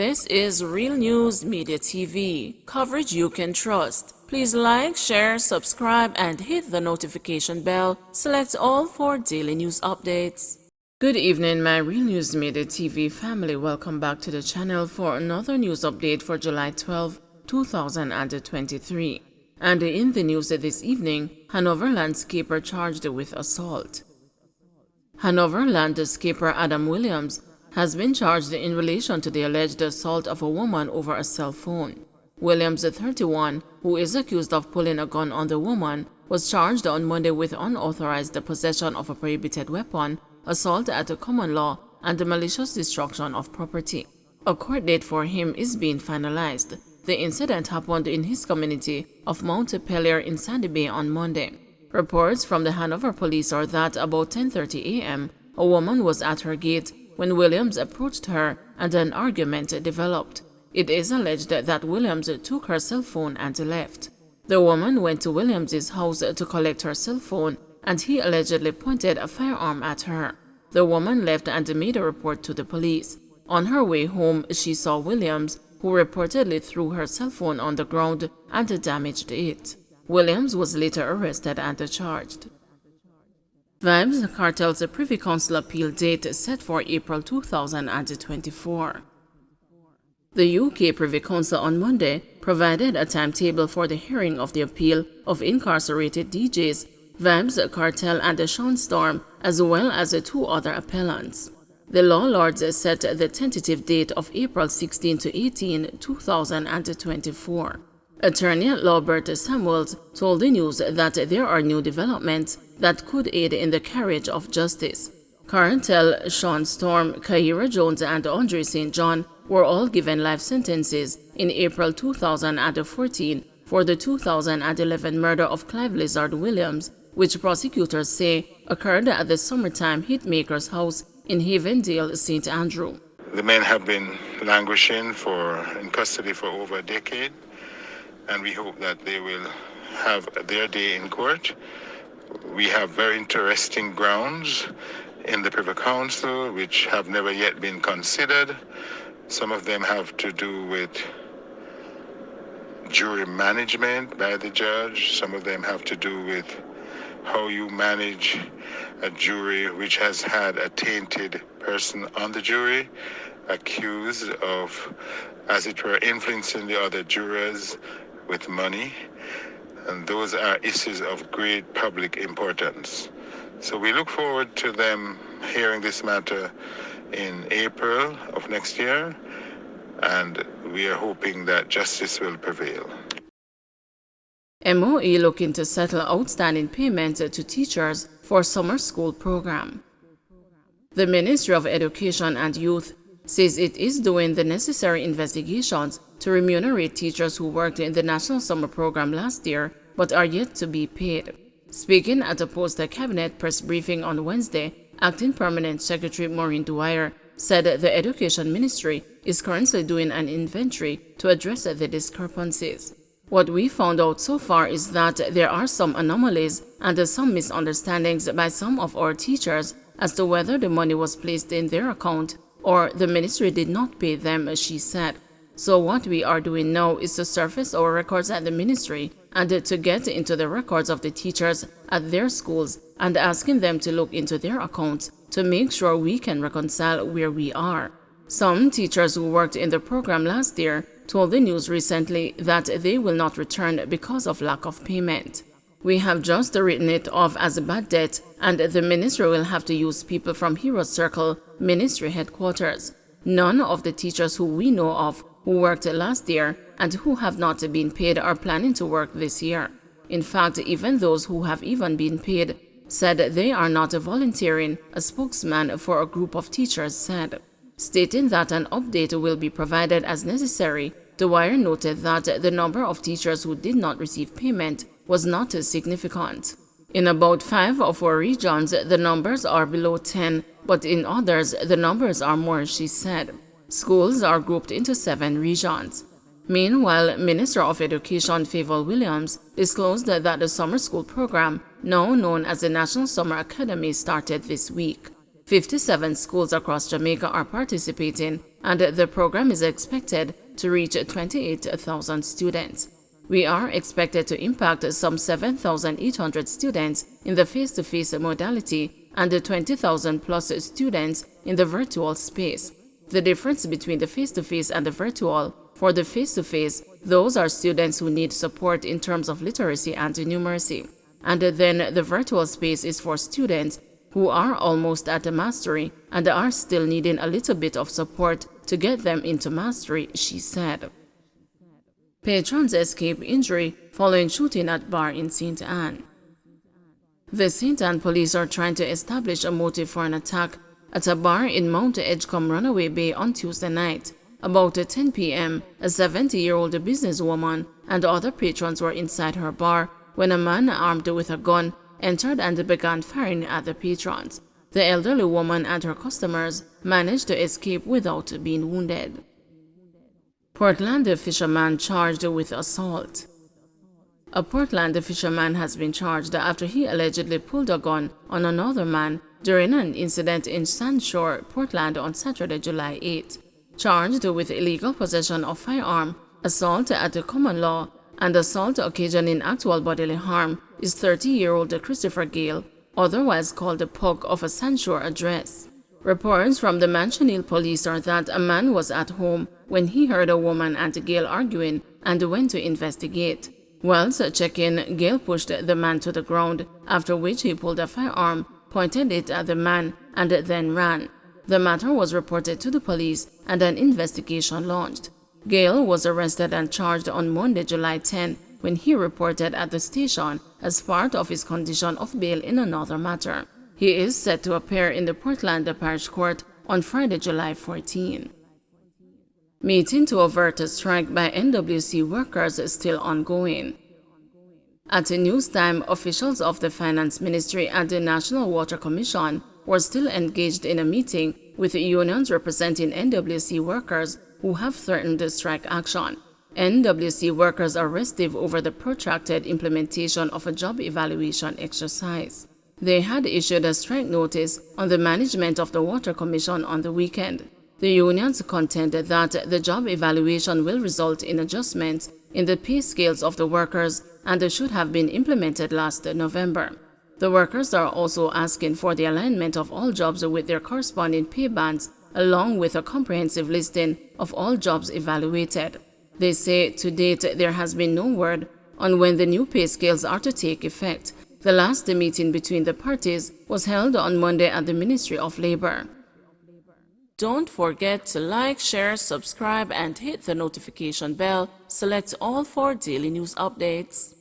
This is Real News Media TV, coverage you can trust. Please like, share, subscribe, and hit the notification bell. Select all for daily news updates. Good evening, my Real News Media TV family. Welcome back to the channel for another news update for July 12, 2023. And in the news this evening, Hanover landscaper charged with assault. Hanover landscaper Adam Williams has been charged in relation to the alleged assault of a woman over a cell phone. Williams, 31, who is accused of pulling a gun on the woman, was charged on Monday with unauthorized possession of a prohibited weapon, assault at a common law, and the malicious destruction of property. A court date for him is being finalized. The incident happened in his community of Mount Pelier in Sandy Bay on Monday. Reports from the Hanover police are that about 10:30 a.m., a woman was at her gate when Williams approached her and an argument developed. It is alleged that Williams took her cell phone and left. The woman went to Williams's house to collect her cell phone, and he allegedly pointed a firearm at her. The woman left and made a report to the police. On her way home, she saw Williams, who reportedly threw her cell phone on the ground and damaged it. Williams was later arrested and charged. Vybz Kartel's Privy Council appeal date set for April 2024. The UK Privy Council on Monday provided a timetable for the hearing of the appeal of incarcerated DJs Vybz Kartel and Sean Storm, as well as two other appellants. The law lords set the tentative date of April 16 to 18, 2024. Attorney Lawbert Samuels told the news that there are new developments that could aid in the carriage of justice. Kartel, Sean Storm, Kaira Jones, and Andre St. John were all given life sentences in April 2014 for the 2011 murder of Clive Lizard Williams, which prosecutors say occurred at the summertime hitmaker's house in Havendale, St. Andrew. The men have been languishing in custody for over a decade, and we hope that they will have their day in court. We have very interesting grounds in the Privy Council which have never yet been considered. Some of them have to do with jury management by the judge. Some of them have to do with how you manage a jury which has had a tainted person on the jury, accused of, as it were, influencing the other jurors with money. And those are issues of great public importance. So we look forward to them hearing this matter in April of next year, and we are hoping that justice will prevail. MOE looking to settle outstanding payments to teachers for summer school program. The Ministry of Education and Youth says it is doing the necessary investigations to remunerate teachers who worked in the National Summer Program last year but are yet to be paid. Speaking at a post-cabinet press briefing on Wednesday, Acting Permanent Secretary Maureen Dwyer said the Education Ministry is currently doing an inventory to address the discrepancies. What we found out so far is that there are some anomalies and some misunderstandings by some of our teachers as to whether the money was placed in their account or the ministry did not pay them, she said. So what we are doing now is to surface our records at the ministry and to get into the records of the teachers at their schools and asking them to look into their accounts to make sure we can reconcile where we are. Some teachers who worked in the program last year told the news recently that they will not return because of lack of payment. We have just written it off as a bad debt, and the ministry will have to use people from Hero Circle Ministry headquarters. None of the teachers who we know of who worked last year and who have not been paid are planning to work this year. In fact, even those who have even been paid said they are not volunteering, a spokesman for a group of teachers said. Stating that an update will be provided as necessary, Dwyer noted that the number of teachers who did not receive payment was not significant. In about 5 of our regions, the numbers are below 10, but in others, the numbers are more, she said. Schools are grouped into 7 regions. Meanwhile, Minister of Education Favour Williams disclosed that the summer school program, now known as the National Summer Academy, started this week. 57 schools across Jamaica are participating, and the program is expected to reach 28,000 students. We are expected to impact some 7,800 students in the face-to-face modality and 20,000 plus students in the virtual space. The difference between the face-to-face and the virtual: for the face-to-face, those are students who need support in terms of literacy and numeracy. And then the virtual space is for students who are almost at the mastery and are still needing a little bit of support to get them into mastery, she said. Patrons escape injury following shooting at bar in St. Ann. The St. Ann police are trying to establish a motive for an attack at a bar in Mount Edgecombe Runaway Bay on Tuesday night. About 10 p.m., a 70-year-old businesswoman and other patrons were inside her bar when a man armed with a gun entered and began firing at the patrons. The elderly woman and her customers managed to escape without being wounded. Portland fisherman charged with assault. A Portland fisherman has been charged after he allegedly pulled a gun on another man during an incident in Sandshore, Portland on Saturday, July 8. Charged with illegal possession of firearm, assault at the common law, and assault occasioning actual bodily harm is 30-year-old Christopher Gale, otherwise called the Pug, of a Sandshore address. Reports from the Mansion Hill police are that a man was at home when he heard a woman and Gale arguing and went to investigate. Whilst checking, Gale pushed the man to the ground, after which he pulled a firearm, pointed it at the man, and then ran. The matter was reported to the police and an investigation launched. Gale was arrested and charged on Monday, July 10, when he reported at the station as part of his condition of bail in another matter. He is set to appear in the Portland Parish Court on Friday, July 14. Meeting to avert a strike by NWC workers is still ongoing. At news time, officials of the Finance Ministry and the National Water Commission were still engaged in a meeting with unions representing NWC workers who have threatened strike action. NWC workers are restive over the protracted implementation of a job evaluation exercise. They had issued a strike notice on the management of the Water Commission on the weekend. The unions contended that the job evaluation will result in adjustments in the pay scales of the workers and should have been implemented last November. The workers are also asking for the alignment of all jobs with their corresponding pay bands, along with a comprehensive listing of all jobs evaluated. They say to date there has been no word on when the new pay scales are to take effect. The last meeting between the parties was held on Monday at the Ministry of Labor. Don't forget to like, share, subscribe, and hit the notification bell. Select all for daily news updates.